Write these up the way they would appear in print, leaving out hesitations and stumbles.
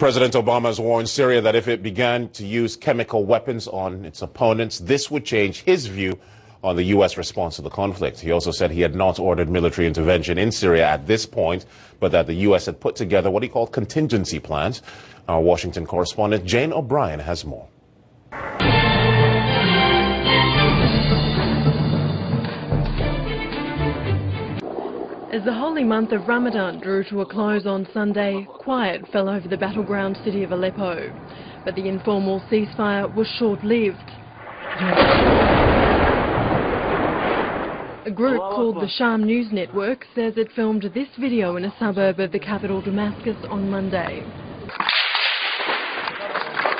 President Obama has warned Syria that if it began to use chemical weapons on its opponents, this would change his view on the U.S. response to the conflict. He also said he had not ordered military intervention in Syria at this point, but that the U.S. had put together what he called contingency plans. Our Washington correspondent Jane O'Brien has more. As the holy month of Ramadan drew to a close on Sunday, quiet fell over the battleground city of Aleppo. But the informal ceasefire was short-lived. A group called the Sham News Network says it filmed this video in a suburb of the capital Damascus on Monday.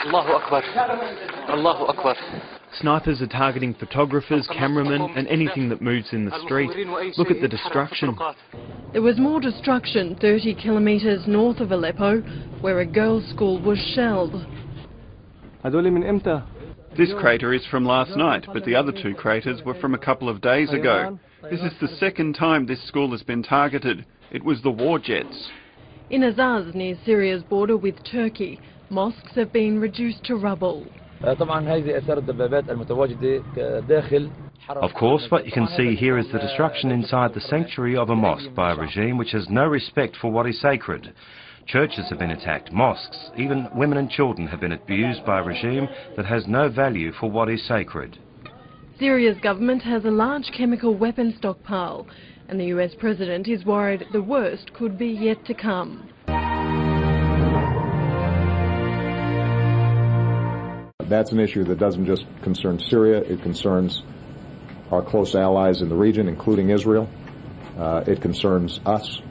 Allahu Akbar. Allahu Akbar. Snipers are targeting photographers, cameramen and anything that moves in the street. Look at the destruction. There was more destruction 30 kilometres north of Aleppo, where a girls' school was shelled. This crater is from last night, but the other two craters were from a couple of days ago. This is the second time this school has been targeted. It was the war jets. In Azaz, near Syria's border with Turkey, mosques have been reduced to rubble. Of course, what you can see here is the destruction inside the sanctuary of a mosque by a regime which has no respect for what is sacred. Churches have been attacked, mosques, even women and children have been abused by a regime that has no value for what is sacred. Syria's government has a large chemical weapon stockpile, and the US president is worried the worst could be yet to come. That's an issue that doesn't just concern Syria, it concerns our close allies in the region, including Israel. It concerns us.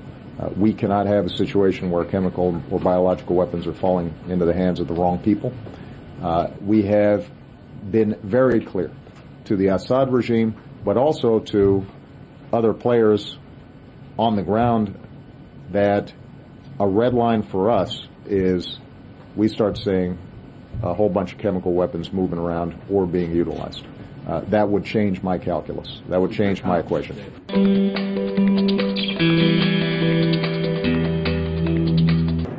We cannot have a situation where chemical or biological weapons are falling into the hands of the wrong people. We have been very clear to the Assad regime, but also to other players on the ground, that a red line for us is we start seeing a whole bunch of chemical weapons moving around or being utilized. That would change my calculus. That would change my equation.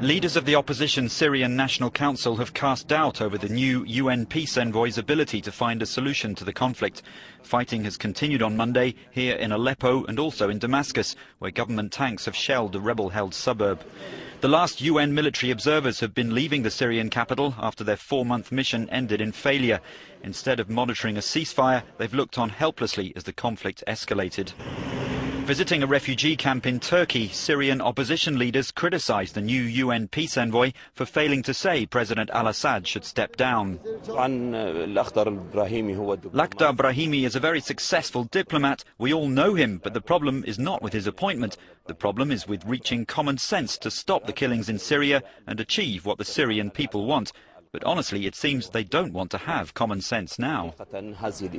Leaders of the opposition Syrian National Council have cast doubt over the new UN peace envoy's ability to find a solution to the conflict. Fighting has continued on Monday here in Aleppo and also in Damascus, where government tanks have shelled a rebel-held suburb. The last UN military observers have been leaving the Syrian capital after their 4-month mission ended in failure. Instead of monitoring a ceasefire, they've looked on helplessly as the conflict escalated. Visiting a refugee camp in Turkey, Syrian opposition leaders criticised the new UN peace envoy for failing to say President al-Assad should step down. Lakhdar Brahimi is a very successful diplomat. We all know him, but the problem is not with his appointment. The problem is with reaching common sense to stop the killings in Syria and achieve what the Syrian people want. But honestly, it seems they don't want to have common sense now. Brahimi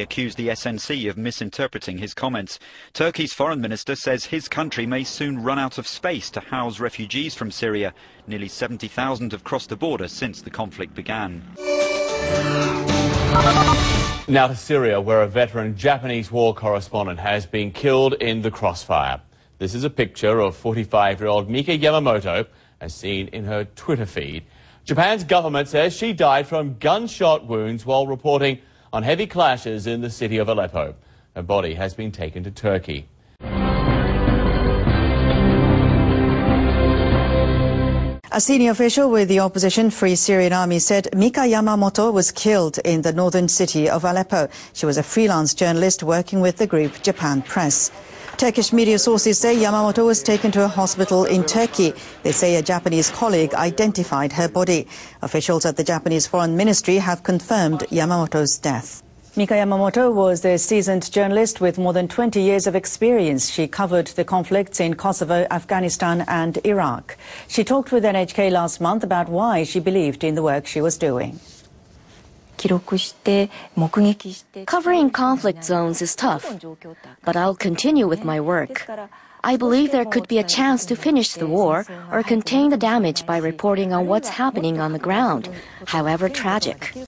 accused the SNC of misinterpreting his comments. Turkey's foreign minister says his country may soon run out of space to house refugees from Syria. Nearly 70,000 have crossed the border since the conflict began. Now to Syria, where a veteran Japanese war correspondent has been killed in the crossfire. This is a picture of 45-year-old Mika Yamamoto, as seen in her Twitter feed. Japan's government says she died from gunshot wounds while reporting on heavy clashes in the city of Aleppo. Her body has been taken to Turkey. A senior official with the opposition Free Syrian Army said Mika Yamamoto was killed in the northern city of Aleppo. She was a freelance journalist working with the group Japan Press. Turkish media sources say Yamamoto was taken to a hospital in Turkey. They say a Japanese colleague identified her body. Officials at the Japanese Foreign Ministry have confirmed Yamamoto's death. Mika Yamamoto was a seasoned journalist with more than 20 years of experience. She covered the conflicts in Kosovo, Afghanistan and Iraq. She talked with NHK last month about why she believed in the work she was doing. Covering conflict zones is tough, but I'll continue with my work. I believe there could be a chance to finish the war or contain the damage by reporting on what's happening on the ground, however tragic.